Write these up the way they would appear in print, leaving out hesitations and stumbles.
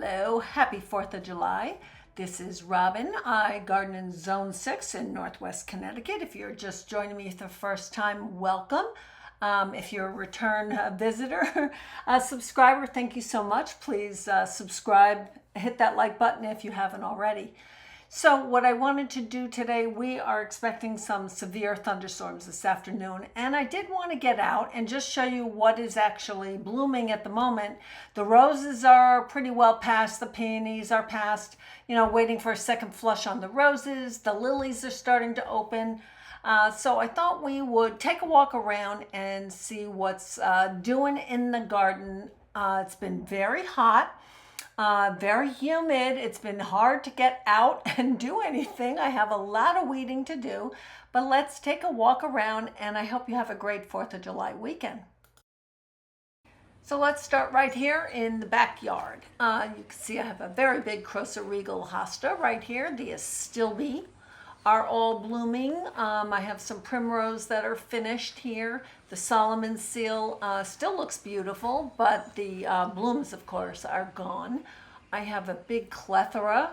Hello, happy 4th of July. This is Robin. I garden in Zone 6 in Northwest Connecticut. If you're just joining me for the first time, welcome. If you're a return visitor, subscriber, thank you so much. Please subscribe, hit that like button if you haven't already. So what I wanted to do today, we are expecting some severe thunderstorms this afternoon, and I did want to get out and just show you what is actually blooming at the moment. The roses are pretty well past, the peonies are past, waiting for a second flush on the roses. The lilies are starting to open. So I thought we would take a walk around and see what's doing in the garden. It's been very hot. Very humid. It's been hard to get out and do anything. I have a lot of weeding to do, but let's take a walk around, and I hope you have a great 4th of July weekend. So let's start right here in the backyard. You can see I have a very big Crocus regal hosta right here. The astilbe are all blooming. I have some primrose that are finished here. The Solomon seal still looks beautiful, but the blooms, of course, are gone. I have a big clethra,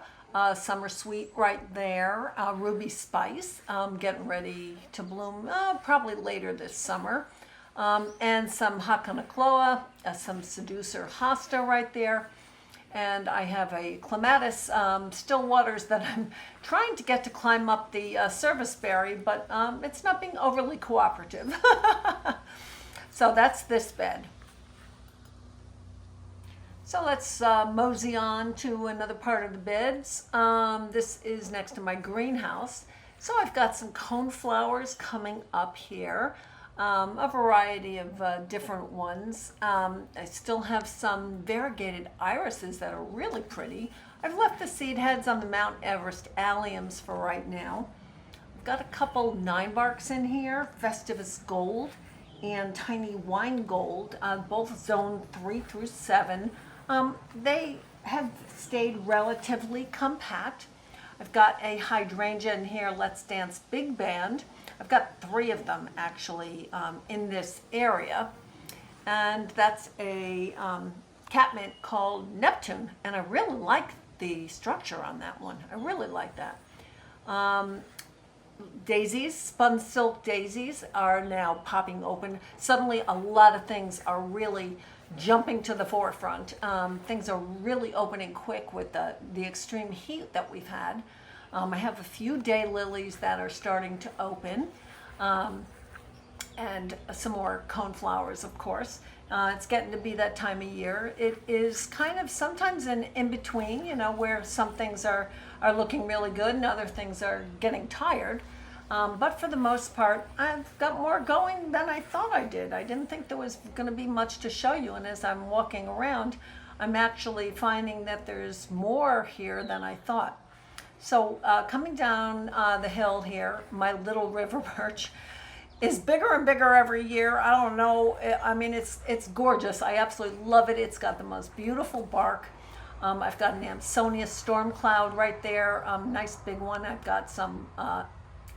summer sweet right there, ruby spice, getting ready to bloom probably later this summer. And some Coneflowers, some seducer hosta right there. And I have a clematis still waters that I'm trying to get to climb up the serviceberry, but it's not being overly cooperative. So that's this bed. So let's mosey on to another part of the beds. This is next to my greenhouse. So I've got some coneflowers coming up here. A variety of different ones. I still have some variegated irises that are really pretty. I've left the seed heads on the Mount Everest alliums for right now. I've got a couple 9-barks in here, Festivus Gold and Tiny Wine Gold, both zone 3 through 7. They have stayed relatively compact. I've got a hydrangea in here, Let's Dance Big Band. I've got 3 of them actually in this area, and that's a catmint called Neptune, and I really like the structure on that one. I really like that. Daisies, spun silk daisies are now popping open. Suddenly a lot of things are really jumping to the forefront. Things are really opening quick with the extreme heat that we've had. I have a few daylilies that are starting to open, and some more coneflowers, of course. It's getting to be that time of year. It is kind of sometimes an in-between, where some things are looking really good and other things are getting tired. But for the most part, I've got more going than I thought I did. I didn't think there was going to be much to show you, and as I'm walking around, I'm actually finding that there's more here than I thought. So coming down the hill here, my little river birch is bigger and bigger every year. I don't know. I mean, it's gorgeous. I absolutely love it. It's got the most beautiful bark. I've got an Amsonia storm cloud right there. Nice big one. I've got some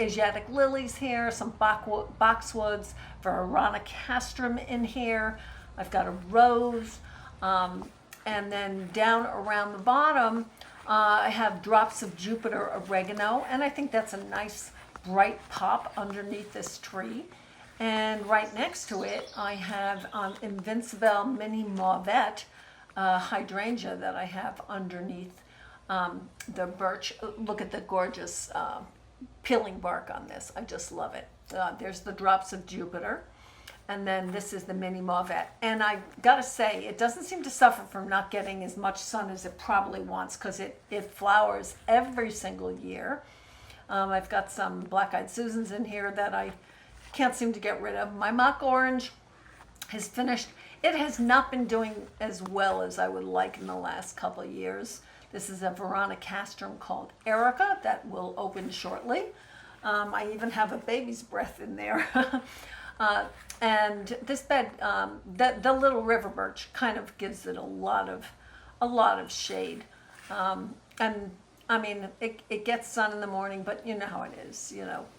Asiatic lilies here, some boxwoods, Veronicastrum in here. I've got a rose. And then down around the bottom, I have drops of Jupiter oregano, and I think that's a nice bright pop underneath this tree. And right next to it, I have Invincible Mini Mauvette hydrangea that I have underneath the birch. Look at the gorgeous peeling bark on this. I just love it. There's the drops of Jupiter. And then this is the Mini Mauvette. And I gotta say, it doesn't seem to suffer from not getting as much sun as it probably wants, because it flowers every single year. I've got some black-eyed Susans in here that I can't seem to get rid of. My mock orange has finished. It has not been doing as well as I would like in the last couple of years. This is a Veronicastrum called Erica that will open shortly. I even have a baby's breath in there. And this bed, the little river birch kind of gives it a lot of shade. And I mean, it gets sun in the morning, but you know how it is,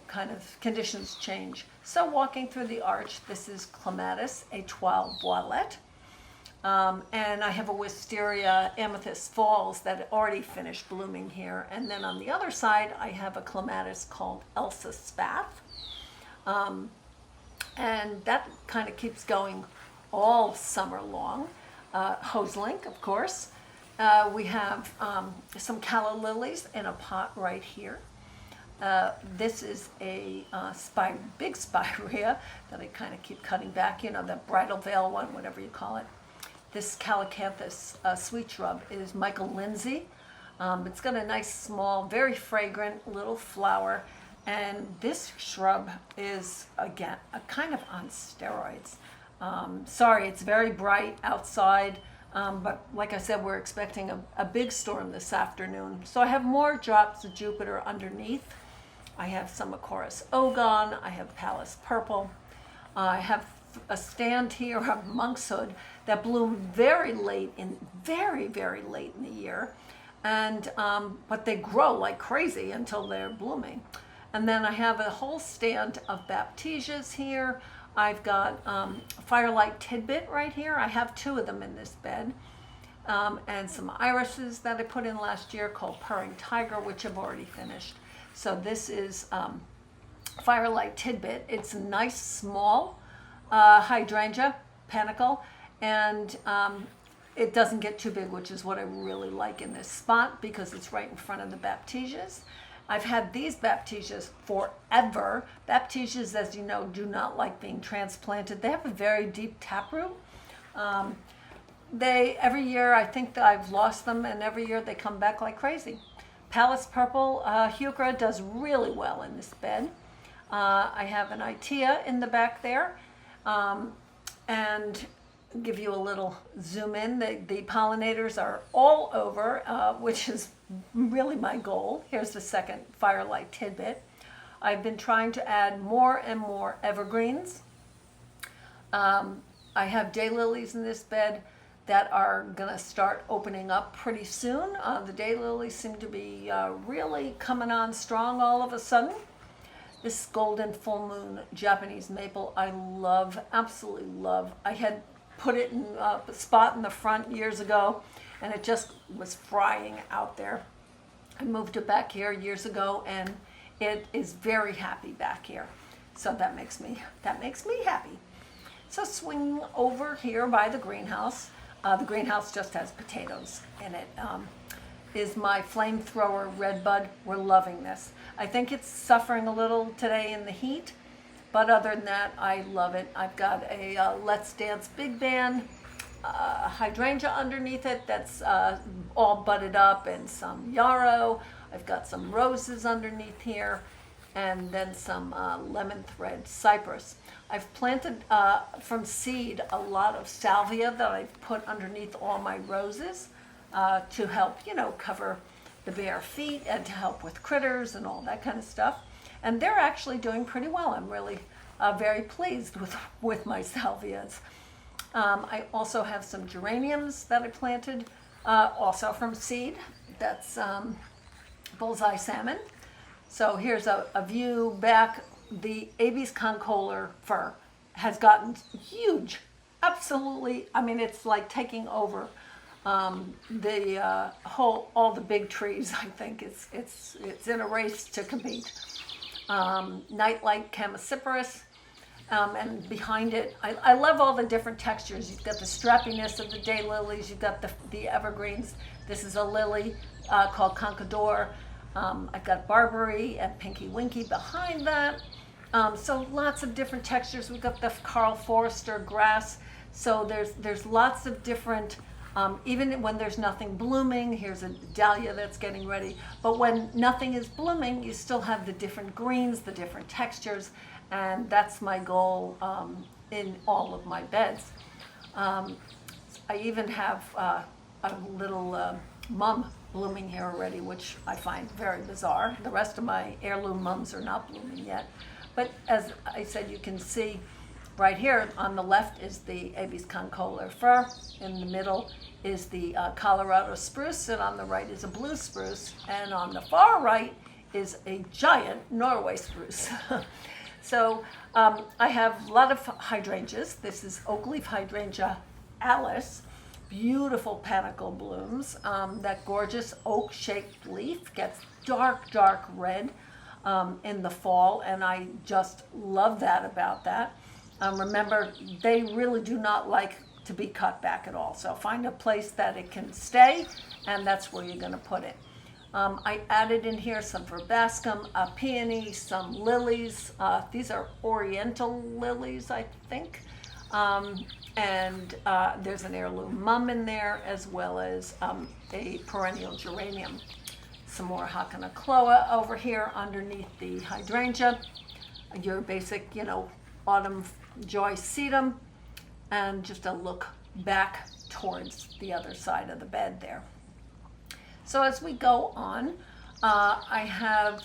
kind of conditions change. So walking through the arch, this is Clematis, Étoile Voilette. And I have a wisteria amethyst falls that already finished blooming here. And then on the other side, I have a clematis called Elsa Spath. And that kind of keeps going all summer long. Hoselink, of course. We have some calla lilies in a pot right here. This is a big spirea that I kind of keep cutting back, the bridal veil one, whatever you call it. This calacanthus sweet shrub is Michael Lindsay. It's got a nice, small, very fragrant little flower. And this shrub is, again, kind of on steroids. Sorry, it's very bright outside. But like I said, we're expecting a big storm this afternoon. So I have more drops of Jupiter underneath. I have some Acorus ogon. I have Pallas purple. I have a stand here of monkshood that bloom very late very late in the year, and but they grow like crazy until they're blooming. And then I have a whole stand of baptisias here. I've got firelight tidbit right here. I have 2 of them in this bed, and some irises that I put in last year called Purring Tiger, which have already finished. So this is firelight tidbit. It's a nice small hydrangea panicle, and it doesn't get too big, which is what I really like in this spot because it's right in front of the baptisias. I've had these baptisias forever. Baptisias, as you know, do not like being transplanted. They have a very deep taproot. Every year I think that I've lost them, and every year they come back like crazy. Pallas purple heuchera does really well in this bed. I have an itea in the back there. And give you a little zoom in. The pollinators are all over, which is really my goal. Here's the second firelight tidbit. I've been trying to add more and more evergreens. I have daylilies in this bed that are gonna start opening up pretty soon. The daylilies seem to be really coming on strong all of a sudden. This golden full moon Japanese maple I love, absolutely love. I had put it in a spot in the front years ago, and it just was frying out there. I moved it back here years ago, and it is very happy back here. So that makes me happy. So swing over here by the greenhouse. The greenhouse just has potatoes in it. Is my flamethrower redbud. We're loving this. I think it's suffering a little today in the heat, but other than that, I love it. I've got a Let's Dance Big Band hydrangea underneath it that's all budded up, and some yarrow. I've got some roses underneath here, and then some lemon thread cypress. I've planted from seed a lot of salvia that I've put underneath all my roses to help, cover the bare feet and to help with critters and all that kind of stuff. And they're actually doing pretty well. I'm really very pleased with my salvias. I also have some geraniums that I planted, also from seed. That's bullseye salmon. So here's a view back. The Abies concolor fir has gotten huge. Absolutely, it's like taking over all the big trees. I think it's in a race to compete. Nightlight Chamaecyparis, and behind it, I love all the different textures. You've got the strappiness of the daylilies. You've got the evergreens. This is a lily called Conchidor. I've got Barberry and Pinky Winky behind that. So lots of different textures. We've got the Carl Forster grass. So there's lots of different, even when there's nothing blooming, here's a dahlia that's getting ready. But when nothing is blooming, you still have the different greens, the different textures, and that's my goal in all of my beds. I even have a little mum blooming here already, which I find very bizarre. The rest of my heirloom mums are not blooming yet. But as I said, you can see right here on the left is the Abies concolor fir. In the middle is the Colorado spruce, and on the right is a blue spruce. And on the far right is a giant Norway spruce. So I have a lot of hydrangeas. This is oak leaf hydrangea Alice. beautiful panicle blooms. That gorgeous oak-shaped leaf gets dark, dark red in the fall, and I just love that about that. Remember, they really do not like to be cut back at all. So find a place that it can stay, and that's where you're going to put it. I added in here some verbascum, a peony, some lilies. These are oriental lilies, I think. And there's an heirloom mum in there, as well as a perennial geranium. Some more Hakanakloa over here underneath the hydrangea. Your basic, autumn joy sedum, and just a look back towards the other side of the bed there. So as we go on, I have,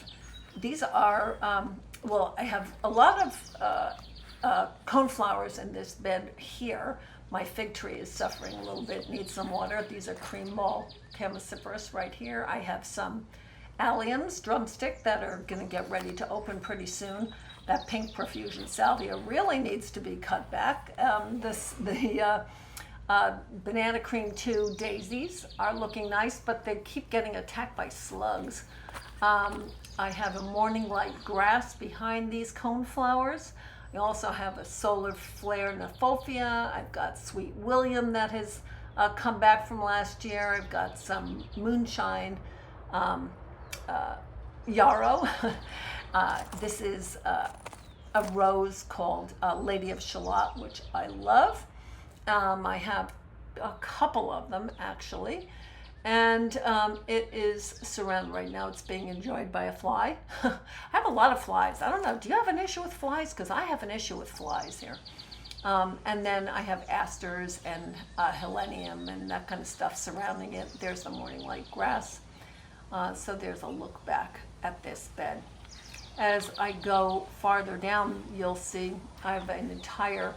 these are, I have a lot of coneflowers in this bed here. My fig tree is suffering a little bit, needs some water. These are cream ball chamaecyparis right here. I have some alliums, drumstick, that are going to get ready to open pretty soon. That pink profusion salvia really needs to be cut back. Banana cream 2 daisies are looking nice, but they keep getting attacked by slugs. I have a morning light grass behind these coneflowers. I also have a solar flare Nephophia. I've got Sweet William that has come back from last year. I've got some moonshine yarrow. This is a rose called Lady of Shalott, which I love. I have a couple of them actually, and it is surrounded right now. It's being enjoyed by a fly. I have a lot of flies. I don't know, do you have an issue with flies? Because I have an issue with flies here. And then I have asters and helenium and that kind of stuff surrounding it. There's the morning light grass. So there's a look back at this bed. As I go farther down, you'll see I have an entire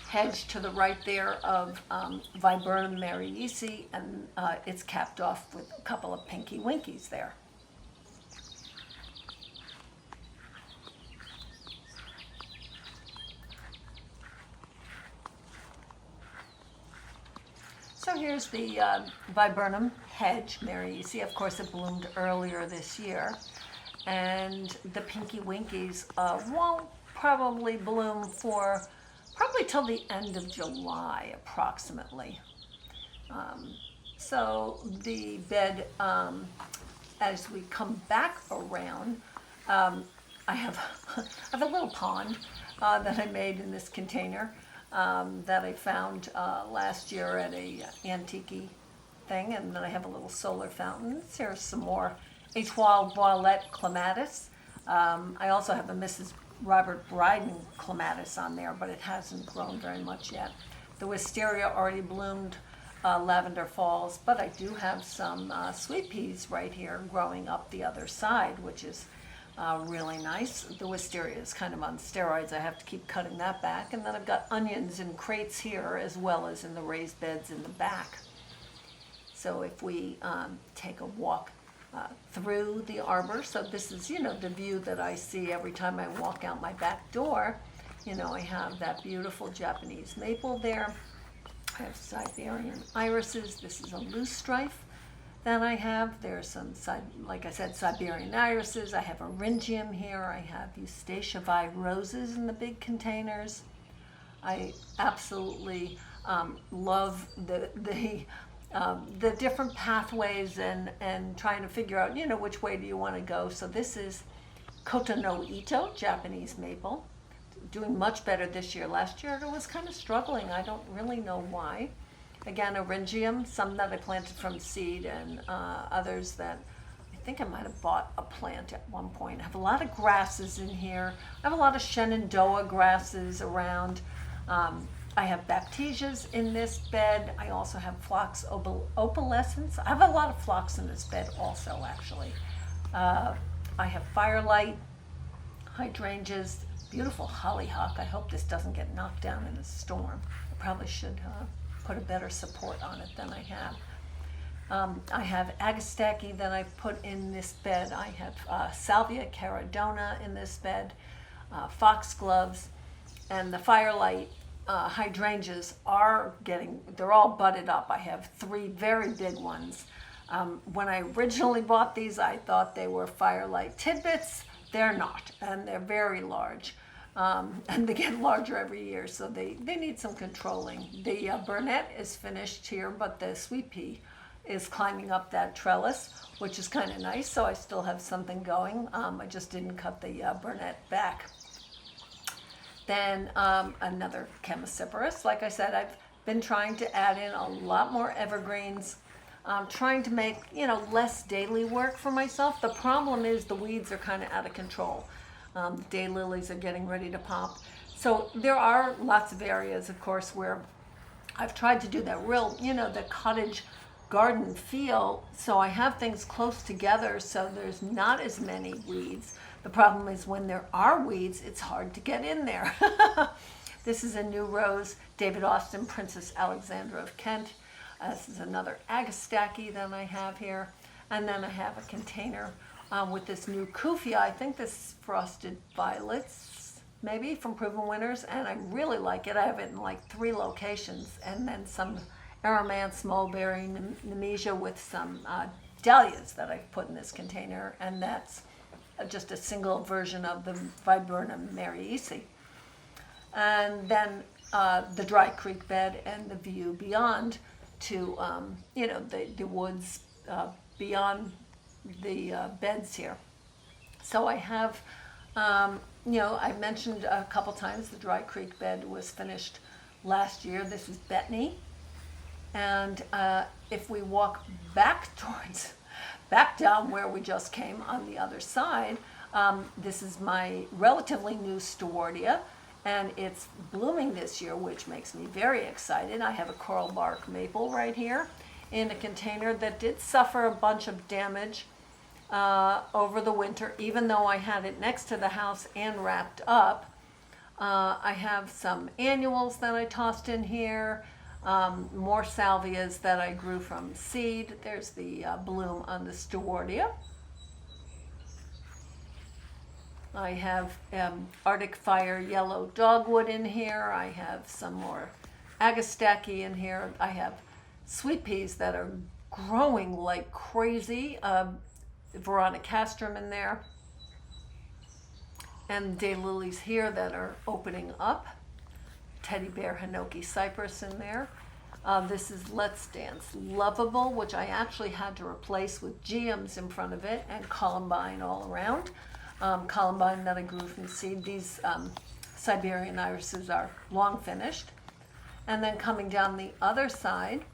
hedge to the right there of Viburnum mariesi, and it's capped off with a couple of pinky winkies there. So here's the Viburnum hedge mariesi. Of course, it bloomed earlier this year, and the pinky winkies won't probably bloom for probably till the end of July, approximately. So the bed, as we come back around, I have a little pond that I made in this container that I found last year at a antique thing, and then I have a little solar fountain. Here's some more Étoile Voilette clematis. I also have a Mrs. Robert Bryden clematis on there, but it hasn't grown very much yet. The wisteria already bloomed Lavender Falls, but I do have some sweet peas right here growing up the other side, which is really nice. The wisteria is kind of on steroids. I have to keep cutting that back. And then I've got onions in crates here, as well as in the raised beds in the back. So if we take a walk through the arbor. So this is, the view that I see every time I walk out my back door. I have that beautiful Japanese maple there. I have Siberian irises. This is a loosestrife that I have. There's some, like I said, Siberian irises. I have Eryngium here. I have Eustachiae roses in the big containers. I absolutely love the different pathways and trying to figure out, which way do you want to go. So this is Koto no Ito, Japanese maple, doing much better this year. Last year it was kind of struggling. I don't really know why. Again, Eryngium, some that I planted from seed, and others that I think I might have bought a plant at one point. I have a lot of grasses in here. I have a lot of Shenandoah grasses around. I have baptisias in this bed. I also have phlox opalescens. I have a lot of phlox in this bed also, actually. I have firelight, hydrangeas, beautiful hollyhock. I hope this doesn't get knocked down in a storm. I probably should put a better support on it than I have. I have agastache that I've put in this bed. I have salvia caradona in this bed, foxgloves, and the firelight hydrangeas are they're all budded up. I have 3 very big ones. When I originally bought these, I thought they were firelight tidbits. They're not, and they're very large. And they get larger every year, so they need some controlling. The burnet is finished here, but the sweet pea is climbing up that trellis, which is kind of nice, so I still have something going. I just didn't cut the burnet back. Then another chemiciferous. Like I said, I've been trying to add in a lot more evergreens, trying to make, less daily work for myself. The problem is the weeds are kind of out of control. Daylilies are getting ready to pop. So there are lots of areas, of course, where I've tried to do that real, the cottage garden feel. So I have things close together so there's not as many weeds. The problem is when there are weeds, it's hard to get in there. This is a new rose, David Austin, Princess Alexandra of Kent. This is another agastache that I have here. And then I have a container with this new Kufia. I think this is frosted violets, maybe, from Proven Winners, and I really like it. I have it in like 3 locations, and then some Aromanth, mulberry, nemesia with some dahlias that I've put in this container, and that's just a single version of the Viburnum Mariesi. And then the Dry Creek bed and the view beyond to, the woods beyond the beds here. So I have, I mentioned a couple times the Dry Creek bed was finished last year. This is Bethany. And if we walk back down where we just came on the other side, this is my relatively new Stewardia, and it's blooming this year, which makes me very excited. I have a coral bark maple right here in a container that did suffer a bunch of damage over the winter, even though I had it next to the house and wrapped up. I have some annuals that I tossed in here, more salvias that I grew from seed. There's the bloom on the Stewardia. I have Arctic Fire yellow dogwood in here. I have some more agastache in here. I have sweet peas that are growing like crazy. Veronicastrum in there. And daylilies here that are opening up. Teddy bear hinoki cypress in there. This is Let's Dance Lovable, which I actually had to replace with geums in front of it and columbine all around. Columbine that I grew from seed. These Siberian irises are long finished. And then coming down the other side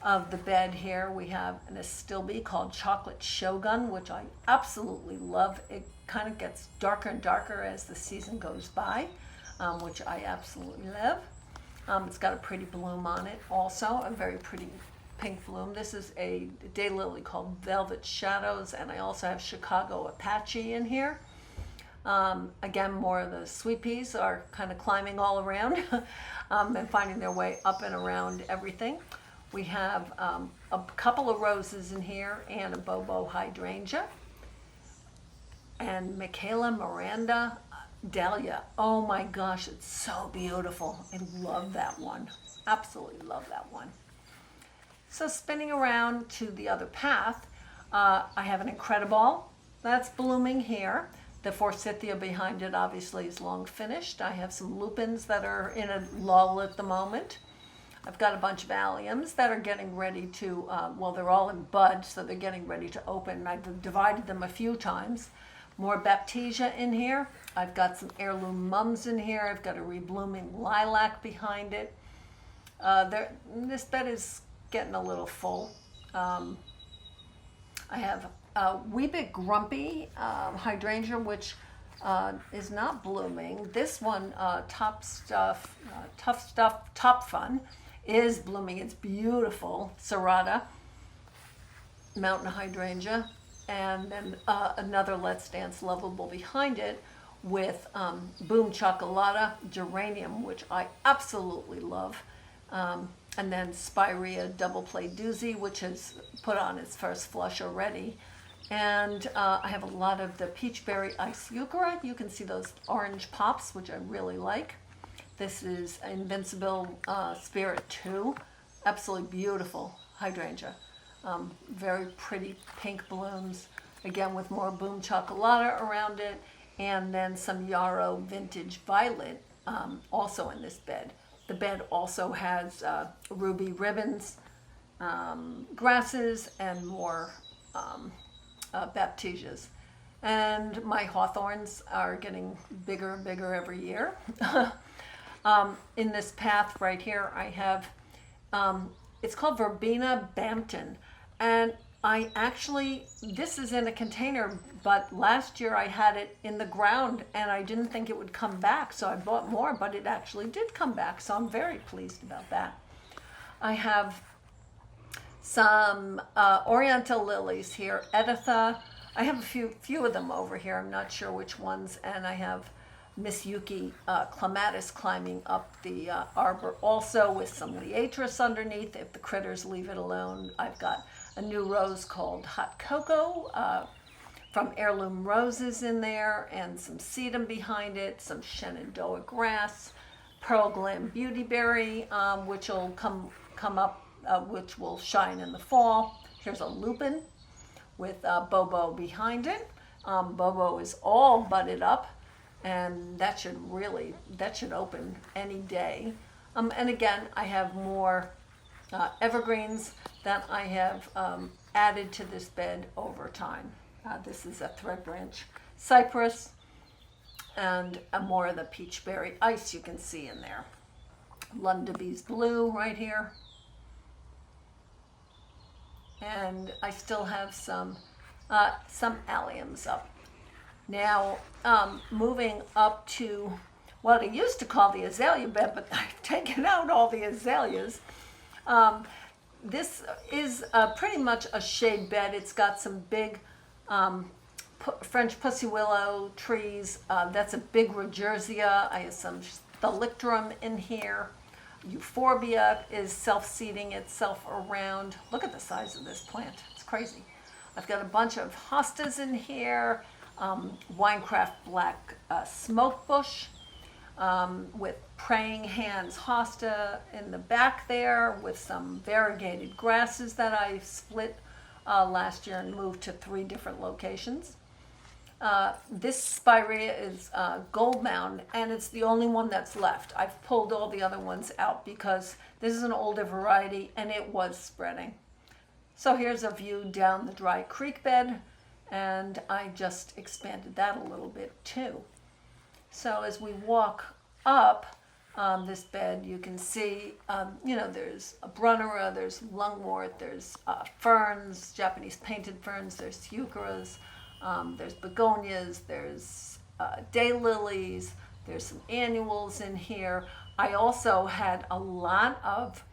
of the bed here, we have an astilbe called Chocolate Shogun, which I absolutely love. It kind of gets darker and darker as the season goes by, which I absolutely love. It's got a pretty bloom on it also, a very pretty pink bloom. This is a daylily called Velvet Shadows, and I also have Chicago Apache in here. Again, more of the sweet peas are kind of climbing all around and finding their way up and around everything. We have a couple of roses in here and a bobo hydrangea. And Michaela Miranda dahlia. Oh my gosh, it's so beautiful. I love that one. Absolutely love that one. So spinning around to the other path, I have an Incredible that's blooming here. The Forsythia behind it obviously is long finished. I have some lupins that are in a lull at the moment. I've got a bunch of alliums that are getting ready to, they're all in bud, so they're getting ready to open. I've divided them a few times. More baptisia in here. I've got some heirloom mums in here. I've got a reblooming lilac behind it. This bed is getting a little full. I have a wee bit grumpy hydrangea, which is not blooming. This one, Top Fun, is blooming. It's beautiful. Serrata, mountain hydrangea, and then another Let's Dance Lovable behind it with Boom Chocolata geranium, which I absolutely love. And then Spirea Double Play Doozy, which has put on its first flush already. And I have a lot of the Peachberry Ice Euchera. You can see those orange pops, which I really like. This is Invincible Spirit 2. Absolutely beautiful hydrangea. Very pretty pink blooms. Again, with more boom chocolata around it. And then some yarrow vintage violet also in this bed. The bed also has ruby ribbons, grasses, and more baptisias. And my hawthorns are getting bigger and bigger every year. In this path right here, I have, it's called Verbena Bampton. And I actually, this is in a container, but last year I had it in the ground and I didn't think it would come back. So I bought more, but it actually did come back. So I'm very pleased about that. I have some oriental lilies here, Editha. I have a few of them over here. I'm not sure which ones. And I have Miss Yuki clematis climbing up the arbor also with some liatris underneath if the critters leave it alone. I've got a new rose called Hot Cocoa from Heirloom Roses in there, and some sedum behind it, some Shenandoah grass, Pearl Glam Beautyberry, which will come up, which will shine in the fall. Here's a lupin with Bobo behind it. Bobo is all budded up, and that should open any day. And again, I have more evergreens that I have added to this bed over time. This is a thread branch cypress, and more of the peachberry ice you can see in there. Lundabee's blue right here. And I still have some alliums up. Now, moving up to what I used to call the azalea bed, but I've taken out all the azaleas. This is pretty much a shade bed. It's got some big French pussy willow trees. That's a big regerzia. I have some thalictrum in here. Euphorbia is self-seeding itself around. Look at the size of this plant. It's crazy. I've got a bunch of hostas in here. Winecraft black smoke bush with praying hands hosta in the back there with some variegated grasses that I split last year and moved to 3 different locations. This spirea is gold mound, and it's the only one that's left. I've pulled all the other ones out because this is an older variety and it was spreading. So here's a view down the dry creek bed, and I just expanded that a little bit too. So as we walk up this bed, you can see, there's a brunnera, there's lungwort, there's ferns, Japanese painted ferns, there's eucharas, there's begonias, there's daylilies, there's some annuals in here. I also had a lot of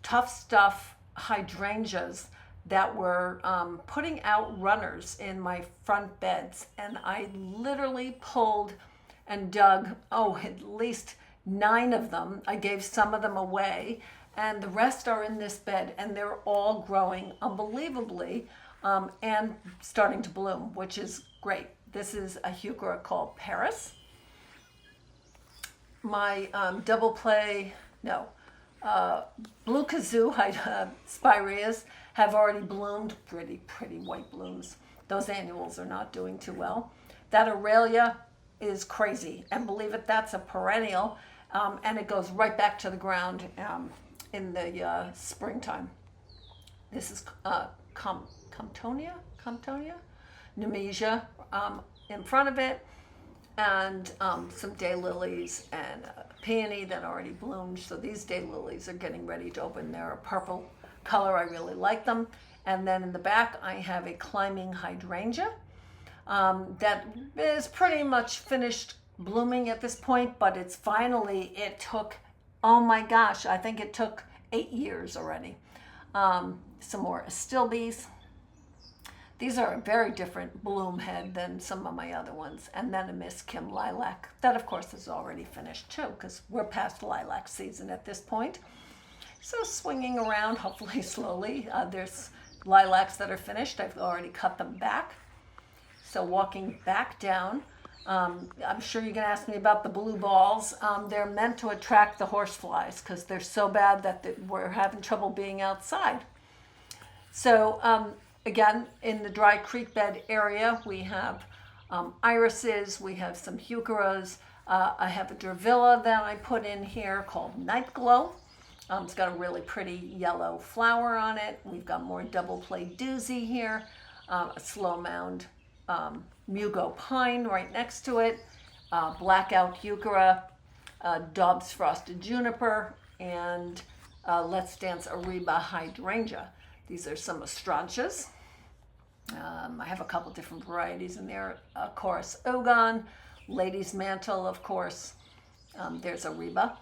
tough stuff hydrangeas that were putting out runners in my front beds, and I literally pulled and dug, at least 9 of them. I gave some of them away, and the rest are in this bed, and they're all growing unbelievably and starting to bloom, which is great. This is a heuchera called Paris. My blue kazoo spireas have already bloomed, pretty white blooms. Those annuals are not doing too well. That Aurelia is crazy, and believe it, that's a perennial, and it goes right back to the ground in the springtime. This is Comptonia, Nemesia in front of it, and some daylilies and peony that already bloomed. So these daylilies are getting ready to open. They're a purple color. I really like them. And then in the back, I have a climbing hydrangea that is pretty much finished blooming at this point, but it took, oh my gosh, I think it took 8 years already. Some more astilbes. These are a very different bloom head than some of my other ones. And then a Miss Kim lilac. That, of course, is already finished, too, because we're past lilac season at this point. So swinging around, hopefully slowly. There's lilacs that are finished. I've already cut them back. So walking back down, I'm sure you're going to ask me about the blue balls. They're meant to attract the horseflies because they're so bad that we're having trouble being outside. So again, in the dry creek bed area, we have irises, we have some heucheras. I have a durvilla that I put in here called Night Glow. It's got a really pretty yellow flower on it. We've got more double play doozy here, a slow mound Mugo pine right next to it, blackout heuchera, Dobbs frosted juniper, and Let's Dance Ariba hydrangea. These are some astrantias. I have a couple different varieties in there. Chorus ogon, lady's mantle, of course. There's Ariba.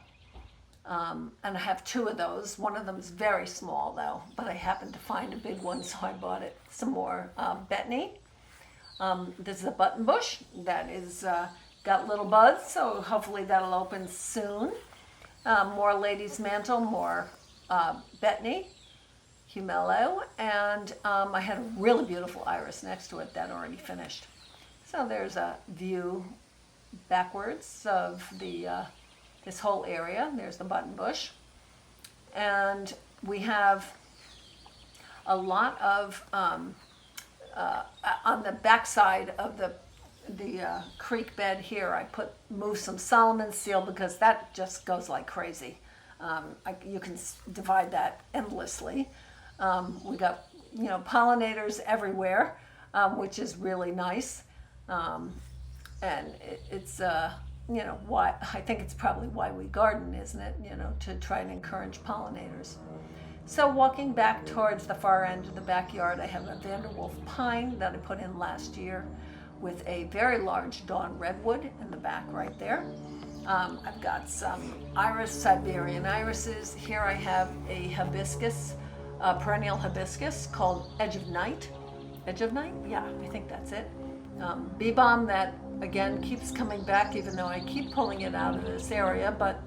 And I have two of those. One of them is very small though, but I happened to find a big one, so I bought it. Some more betony. This is a button bush that is got little buds, so hopefully that'll open soon. More lady's mantle, more betony, humelo, and I had a really beautiful iris next to it that already finished. So there's a view backwards of the this whole area. There's the button bush, and we have a lot of on the backside of the creek bed here. I moved some Solomon seal because that just goes like crazy. You can divide that endlessly. We got pollinators everywhere, which is really nice, and it's why I think it's probably why we garden, isn't it? To try and encourage pollinators. So walking back towards the far end of the backyard, I have a Vanderwolf pine that I put in last year with a very large dawn redwood in the back right there. I've got some Siberian irises. Here I have a hibiscus, perennial hibiscus called Edge of Night. Edge of Night? Yeah, I think that's it. Bee balm that, again, keeps coming back even though I keep pulling it out of this area, but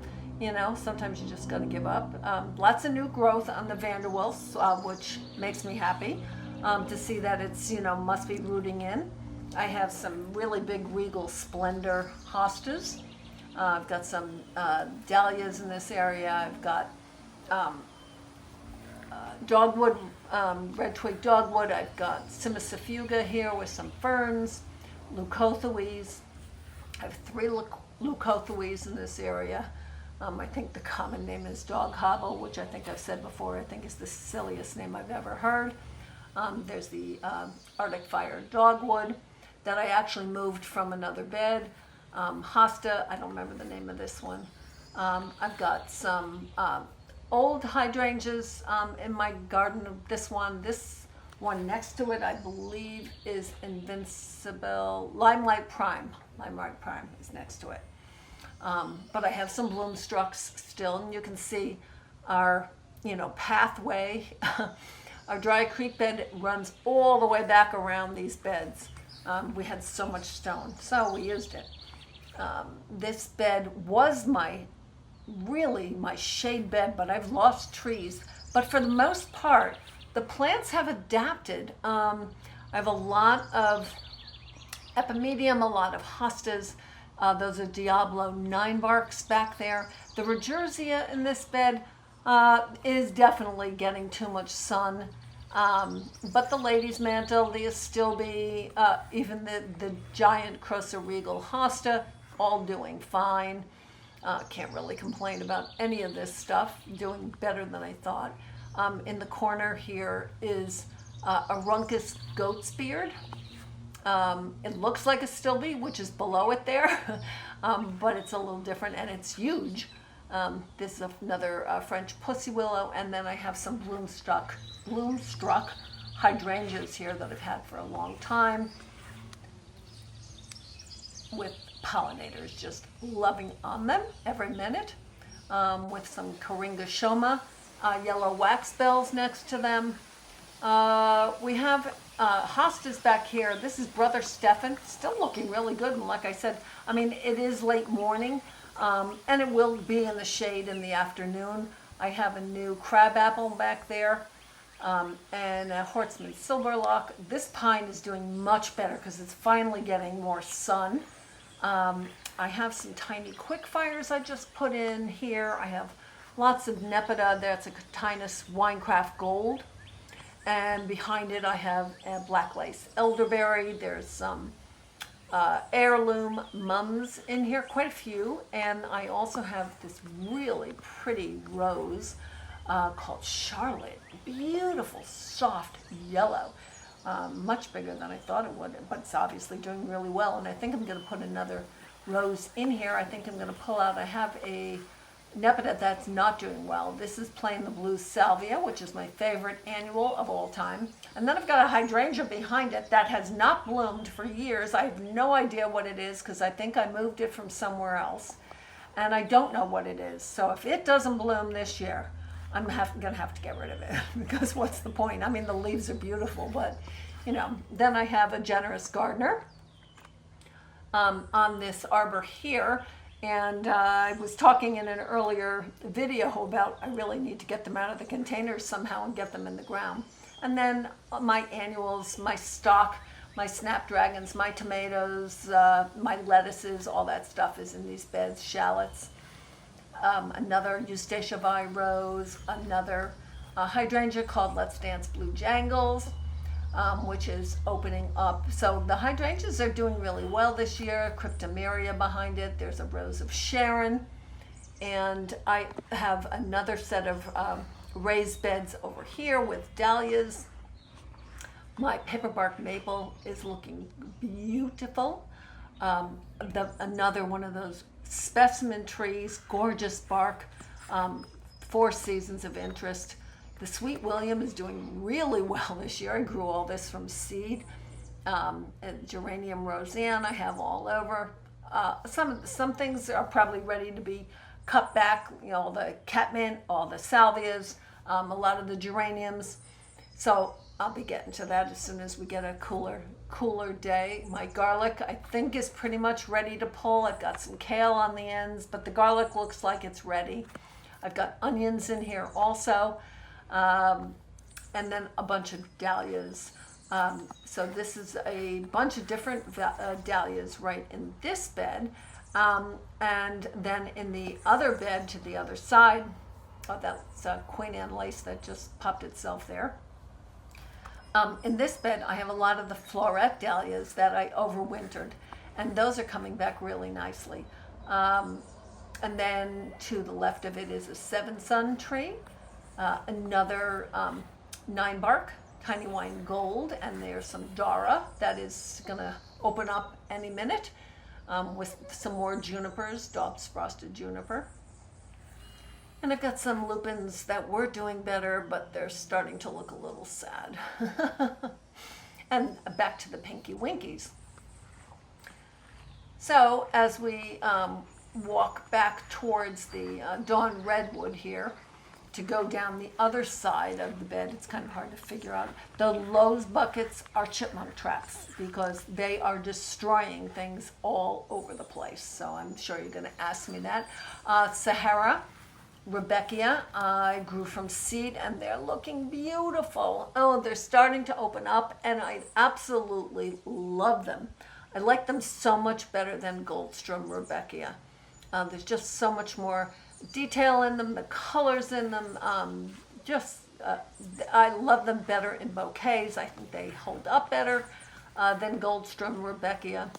sometimes you just got to give up. Lots of new growth on the Vanderwolfs, which makes me happy to see that it's, must be rooting in. I have some really big Regal Splendor hostas. I've got some dahlias in this area. I've got dogwood, red twig dogwood. I've got Cimicifuga here with some ferns, leucothoes. I have 3 leucothoes in this area. I think the common name is dog hobble, which I think I've said before. I think is the silliest name I've ever heard. There's the Arctic Fire dogwood that I actually moved from another bed. Hosta, I don't remember the name of this one. I've got some old hydrangeas in my garden. This one next to it, I believe, is Invincible Limelight Prime. Limelight Prime is next to it. But I have some bloomstrucks still, and you can see our, pathway. Our dry creek bed runs all the way back around these beds. We had so much stone, so we used it. This bed was my shade bed, but I've lost trees. But for the most part, the plants have adapted. I have a lot of epimedium, a lot of hostas. Those are Diablo 9-barks back there. The Regerzia in this bed is definitely getting too much sun. But the lady's mantle, the astilbe, even the giant Crocus regal hosta, all doing fine. Can't really complain about any of this stuff, doing better than I thought. In the corner here is a Runcus goat's beard. It looks like a stilbe, which is below it there, but it's a little different and it's huge. This is another French pussy willow, and then I have some bloomstruck hydrangeas here that I've had for a long time, with pollinators just loving on them every minute, with some Coringa shoma, yellow wax bells next to them. We have hostas back here. This is Brother Stefan, still looking really good. And like I said, it is late morning, and it will be in the shade in the afternoon. I have a new crabapple back there, and a Hortsman silverlock. This pine is doing much better because it's finally getting more sun. I have some tiny quick fires I just put in here. I have lots of Nepeta. That's a Cotinus Winecraft Gold. And behind it I have a black lace elderberry. There's some heirloom mums in here, quite a few. And I also have this really pretty rose called Charlotte. Beautiful, soft yellow. Much bigger than I thought it would, but it's obviously doing really well. And I think I'm going to put another rose in here. I think I'm going to pull out, I have a Nepeta that's not doing well. This is plain the blue salvia, which is my favorite annual of all time. And then I've got a hydrangea behind it that has not bloomed for years. I have no idea what it is because I think I moved it from somewhere else. And I don't know what it is. So if it doesn't bloom this year, I'm gonna have to get rid of it because what's the point? I mean, the leaves are beautiful, but you know. Then I have a generous gardener on this arbor here. And I was talking in an earlier video about I really need to get them out of the containers somehow and get them in the ground. And then my annuals, my stock, my snapdragons, my tomatoes, my lettuces, all that stuff is in these beds, shallots. Another Eustacia Vi rose, another hydrangea called Let's Dance Blue Jangles, which is opening up. So the hydrangeas are doing really well this year. Cryptomeria behind it. There's a rose of Sharon. And I have another set of raised beds over here with dahlias. My paperbark maple is looking beautiful. Another one of those specimen trees, gorgeous bark, 4 seasons of interest. The Sweet William is doing really well this year. I grew all this from seed. And geranium roseanne I have all over. Some things are probably ready to be cut back. You know, the catmint, all the salvias, a lot of the geraniums. So I'll be getting to that as soon as we get a cooler day. My garlic, I think, is pretty much ready to pull. I've got some kale on the ends, but the garlic looks like it's ready. I've got onions in here also, and then a bunch of dahlias. So this is a bunch of different dahlias right in this bed. And then in the other bed to the other side, that's Queen Anne lace that just popped itself there. In this bed, I have a lot of the floret dahlias that I overwintered, and those are coming back really nicely. And then to the left of it is a 7-sun tree, another 9-bark, tiny wine gold, and there's some Dara that is going to open up any minute with some more junipers, Dobbs frosted juniper. And I've got some lupins that were doing better, but they're starting to look a little sad. And back to the pinky winkies. So as we walk back towards the dawn redwood here to go down the other side of the bed, it's kind of hard to figure out. The Lowe's buckets are chipmunk traps because they are destroying things all over the place. So I'm sure you're going to ask me that. Sahara Rebecca, I grew from seed and they're looking beautiful. Oh, they're starting to open up and I absolutely love them. I like them so much better than Goldstrom Rebecca. There's just so much more detail in them, the colors in them. I love them better in bouquets. I think they hold up better than Goldstrom Rebecca.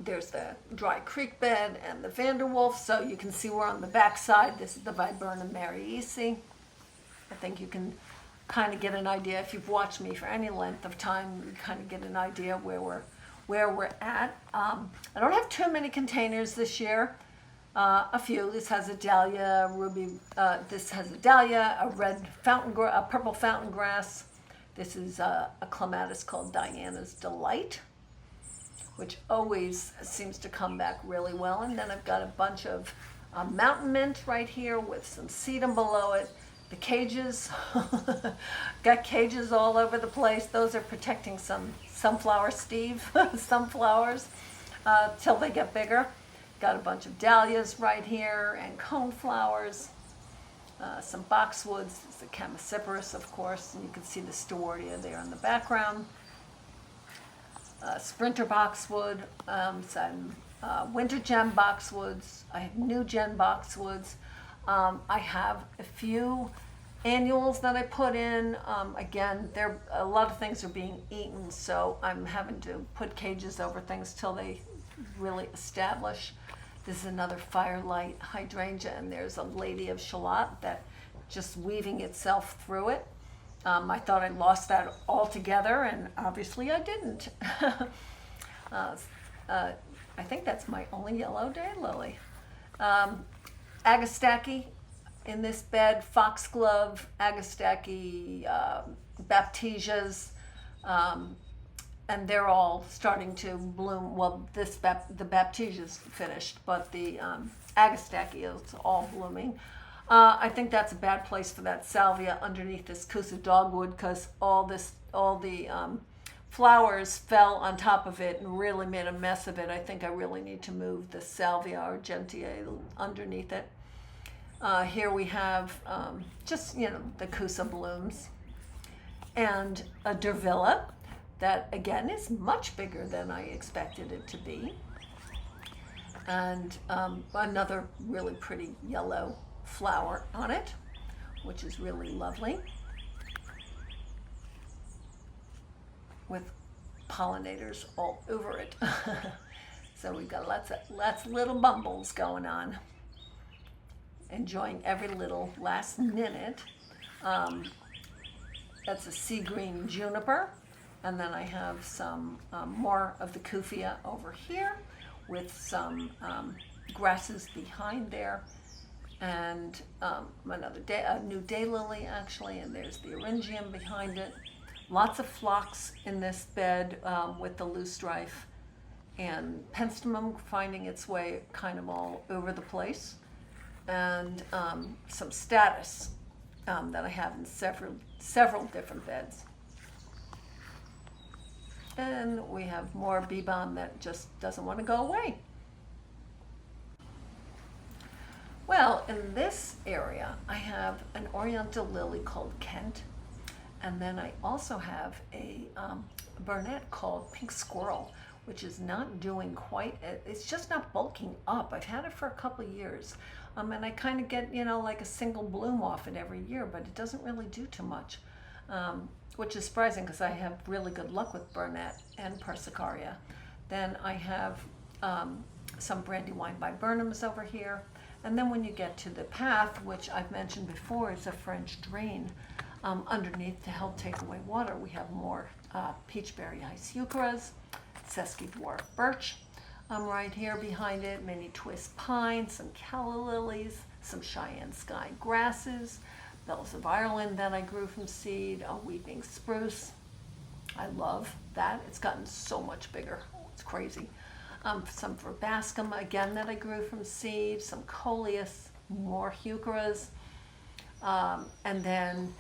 There's the Dry Creek bed and the Vanderwolf, so you can see we're on the back side. This is the Viburnum Mariesi. I think you can kind of get an idea, if you've watched me for any length of time, you kind of get an idea where we're at. I don't have too many containers this year. A few. This has a dahlia, this has a dahlia, a purple fountain grass. This is a clematis called Diana's Delight, which always seems to come back really well. And then I've got a bunch of mountain mint right here with some sedum below it. The cages, got cages all over the place. Those are protecting some sunflower sunflowers till they get bigger. Got a bunch of dahlias right here and coneflowers, some boxwoods, the Chamaecyparis, of course, and you can see the Stewartia there in the background. sprinter boxwood, some winter gem boxwoods. I have new gen boxwoods. I have a few annuals that I put in. Again, a lot of things are being eaten, so I'm having to put cages over things till they really establish. This is another firelight hydrangea, and there's a lady of shallot that just weaving itself through it. I thought I lost that altogether, and obviously I didn't. I think that's my only yellow daylily. Agastaki in this bed, foxglove, agastaki, baptisias, and they're all starting to bloom. Well, the baptisia's finished, but the agastaki is all blooming. I think that's a bad place for that salvia underneath this kusa dogwood, because all the flowers fell on top of it and really made a mess of it. I think I really need to move the salvia argentea underneath it. Here we have just, the kusa blooms, and a durvilla that again is much bigger than I expected it to be, and another really pretty yellow flower on it, which is really lovely, with pollinators all over it. So we've got lots of little bumbles going on, enjoying every little last minute. That's a sea green juniper, and then I have some more of the kufia over here with some grasses behind there, and a new daylily actually, and there's the eryngium behind it. Lots of phlox in this bed with the loosestrife, and penstemon finding its way kind of all over the place, and some status that I have in several different beds. And we have more bee balm that just doesn't want to go away. Well, in this area, I have an oriental lily called Kent, and then I also have a burnet called Pink Squirrel, which is not doing quite, it's just not bulking up. I've had it for a couple of years, and I kind of get, like a single bloom off it every year, but it doesn't really do too much, which is surprising because I have really good luck with burnet and persicaria. Then I have some brandywine viburnums over here. And then when you get to the path, which I've mentioned before is a French drain, underneath to help take away water, we have more peachberry hysuceras, sesqui dwarf birch right here behind it, many twist pines, some calla lilies, some Cheyenne sky grasses, bells of Ireland that I grew from seed, a weeping spruce. I love that. It's gotten so much bigger. It's crazy. Some verbascum, again, that I grew from seed, some coleus, more heucheras, and then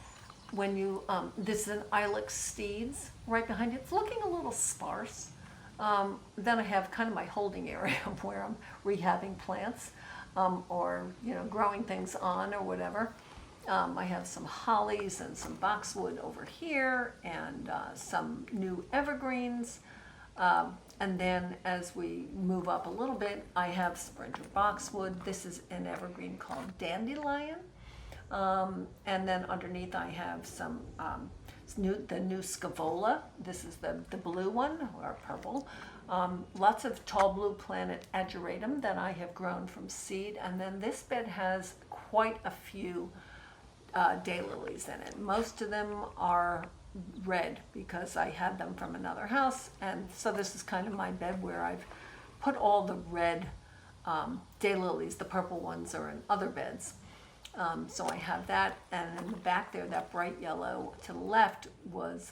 when you, this is an ilex steeds right behind it. It's looking a little sparse. Then I have kind of my holding area where I'm rehabbing plants, or, growing things on or whatever. I have some hollies and some boxwood over here, and some new evergreens. And then as we move up a little bit, I have sprinter boxwood. This is an evergreen called dandelion. And then underneath I have some the new scaevola. This is the blue one, or purple. Lots of tall blue planet ageratum that I have grown from seed. And then this bed has quite a few daylilies in it. Most of them are red because I had them from another house, and so this is kind of my bed where I've put all the red daylilies. The purple ones are in other beds, so I have that. And in the back there, that bright yellow to the left was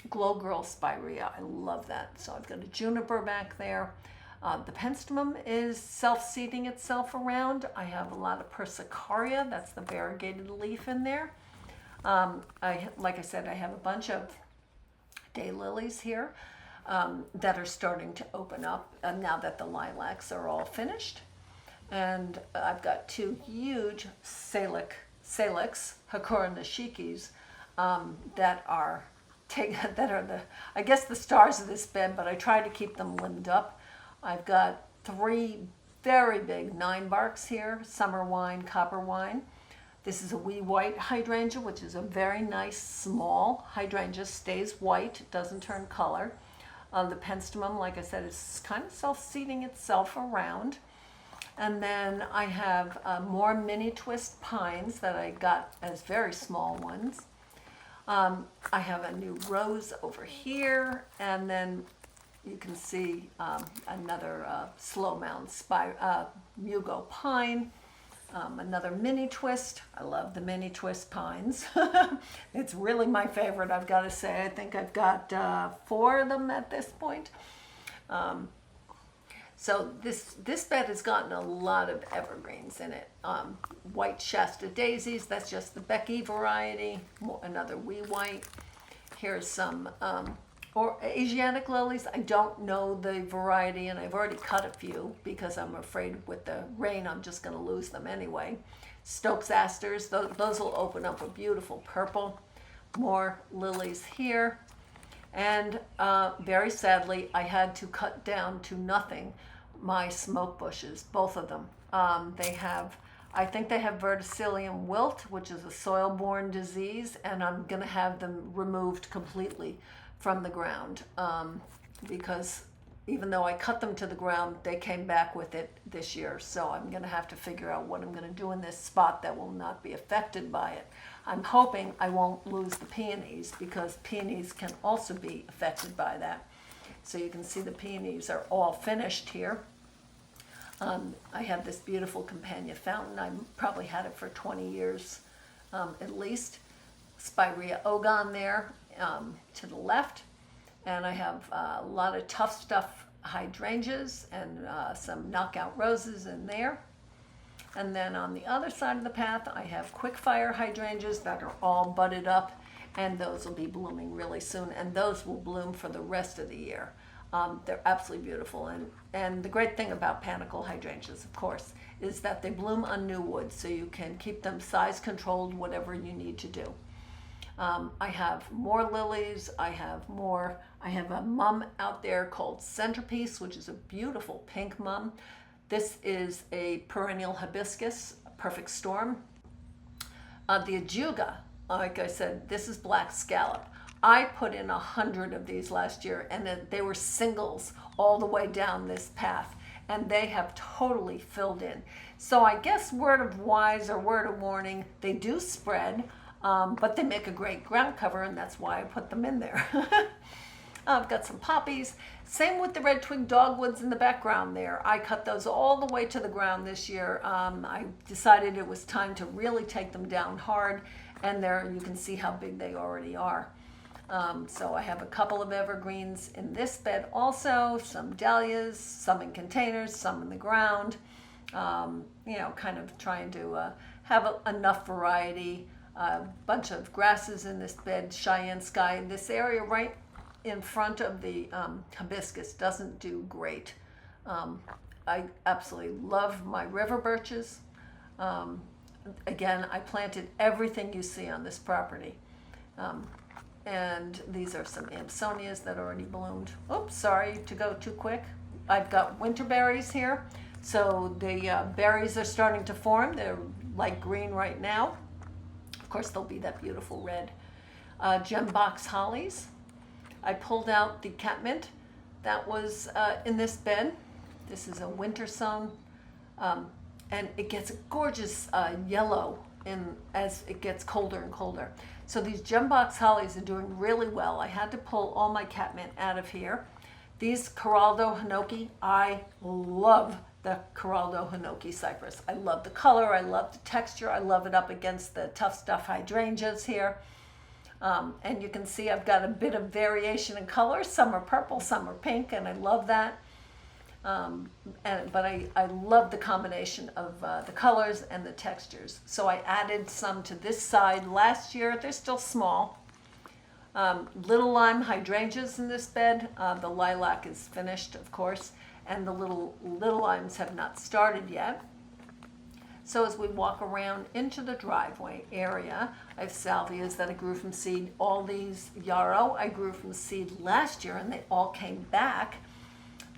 Glow Girl spirea. I love that. So I've got a juniper back there. The penstemon is self-seeding itself around. I have a lot of persicaria, that's the variegated leaf in there. Like I said, I have a bunch of daylilies here that are starting to open up now that the lilacs are all finished. And I've got two huge salix, Hakura nishikis, that are that are I guess the stars of this bed, but I try to keep them limbed up. I've got 3 very big 9 barks here, summer wine, copper wine. This is a wee white hydrangea, which is a very nice small hydrangea, stays white, it doesn't turn color. The penstemon, like I said, is kind of self-seeding itself around. And then I have more mini twist pines that I got as very small ones. I have a new rose over here, and then you can see another slow mound mugo pine, another mini twist. I love the mini twist pines. It's really my favorite, I've got to say. I think I've got 4 of them at this point. So this bed has gotten a lot of evergreens in it. White Shasta daisies, that's just the Becky variety. Another wee white. Here's some or Asiatic lilies. I don't know the variety, and I've already cut a few because I'm afraid with the rain I'm just going to lose them anyway. Stokes asters, those will open up a beautiful purple. More lilies here. And very sadly, I had to cut down to nothing my smoke bushes, both of them. I think they have verticillium wilt, which is a soil-borne disease, and I'm going to have them removed completely from the ground because even though I cut them to the ground, they came back with it this year. So I'm going to have to figure out what I'm going to do in this spot that will not be affected by it. I'm hoping I won't lose the peonies because peonies can also be affected by that. So you can see the peonies are all finished here. I have this beautiful Campania fountain. I probably had it for 20 years at least. Spirea ogon there to the left. And I have a lot of tough stuff hydrangeas and some knockout roses in there. And then on the other side of the path, I have quickfire hydrangeas that are all budded up, and those will be blooming really soon, and those will bloom for the rest of the year. They're absolutely beautiful, and the great thing about panicle hydrangeas, of course, is that they bloom on new wood, so you can keep them size controlled, whatever you need to do. I have more lilies. I have a mum out there called Centerpiece, which is a beautiful pink mum. This is a perennial hibiscus, a perfect storm. The ajuga, like I said, this is black scallop. I put in 100 of these last year, and they were singles all the way down this path, and they have totally filled in. So I guess word of wise or word of warning, they do spread, but they make a great ground cover, and that's why I put them in there. I've got some poppies. Same with the red twig dogwoods in the background there. I cut those all the way to the ground this year. I decided it was time to really take them down hard, and there you can see how big they already are. So I have a couple of evergreens in this bed also, some dahlias, some in containers, some in the ground, kind of trying to have enough variety. A bunch of grasses in this bed, Cheyenne sky. This area right in front of the hibiscus doesn't do great. I absolutely love my river birches. Again, I planted everything you see on this property. And these are some Amsonias that already bloomed. Oops, sorry to go too quick. I've got winter berries here. So the berries are starting to form. They're light green right now. Of course, they'll be that beautiful red. Gem box hollies. I pulled out the catmint that was in this bed. This is a winter sown, and it gets a gorgeous yellow as it gets colder and colder. So these gem box hollies are doing really well. I had to pull all my catmint out of here. These Geraldo Hinoki, I love the Geraldo Hinoki cypress. I love the color, I love the texture, I love it up against the tough stuff hydrangeas here. And you can see I've got a bit of variation in color. Some are purple, some are pink, and I love that. But I love the combination of the colors and the textures. So I added some to this side last year. They're still small. Little lime hydrangeas in this bed. The lilac is finished, of course, and the little limes have not started yet. So as we walk around into the driveway area, I have salvias that I grew from seed. All these yarrow I grew from seed last year, and they all came back.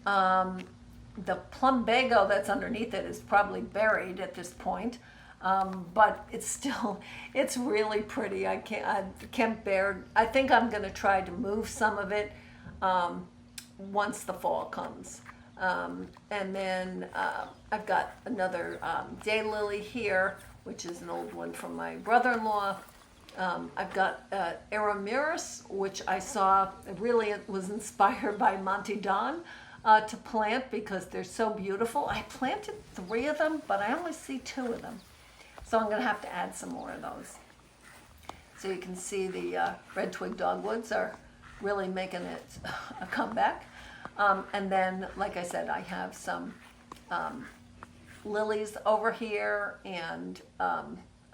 The plumbago that's underneath it is probably buried at this point, but it's really pretty. I can't bear. I think I'm going to try to move some of it once the fall comes. And then I've got another daylily here, which is an old one from my brother-in-law. I've got Aramirus, which I saw, really was inspired by Monty Don to plant because they're so beautiful. I planted 3 of them, but I only see 2 of them. So I'm going to have to add some more of those. So you can see the red twig dogwoods are really making it a comeback. And then, like I said, I have some lilies over here, and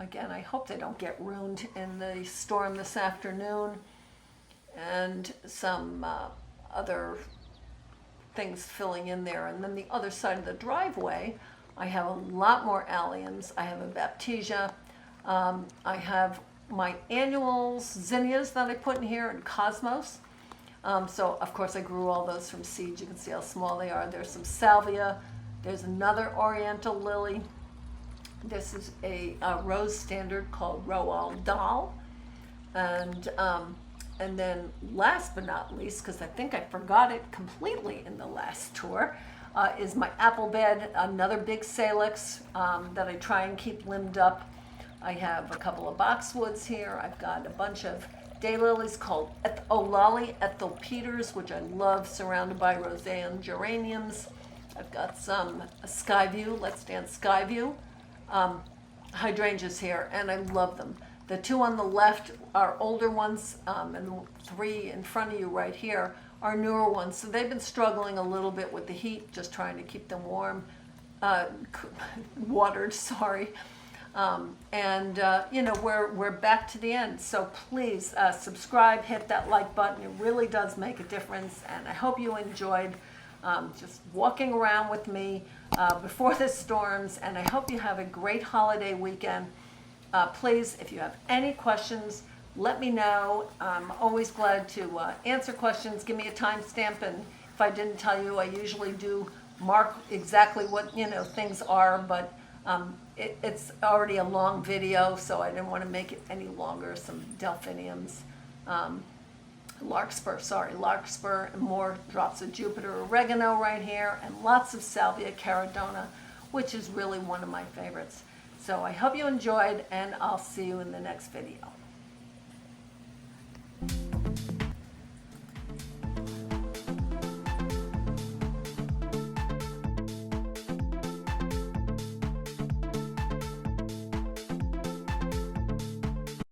again, I hope they don't get ruined in the storm this afternoon, and some other things filling in there. And then the other side of the driveway, I have a lot more alliums. I have a baptisia. I have my annuals, zinnias that I put in here, and cosmos. So of course I grew all those from seeds. You can see how small they are. There's some salvia. There's another oriental lily. This is a rose standard called Roald Dahl. And then last but not least, because I think I forgot it completely in the last tour, is my apple bed, another big salix that I try and keep limbed up. I have a couple of boxwoods here. I've got a bunch of daylilies called Eulalie Ethel Peters, which I love, surrounded by roseanne geraniums. I've got some Skyview, Let's Dance Skyview, hydrangeas here, and I love them. The 2 on the left are older ones, and the 3 in front of you right here are newer ones. So they've been struggling a little bit with the heat, just trying to keep them warm, watered, sorry. You know, we're back to the end. So please subscribe, hit that like button. It really does make a difference. And I hope you enjoyed just walking around with me before the storms. And I hope you have a great holiday weekend. Please, if you have any questions, let me know. I'm always glad to answer questions. Give me a timestamp, and if I didn't tell you, I usually do mark exactly what things are, but it's already a long video, so I didn't want to make it any longer. Some delphiniums, larkspur, and more drops of Jupiter oregano right here, and lots of salvia caradona, which is really one of my favorites. So I hope you enjoyed, and I'll see you in the next video.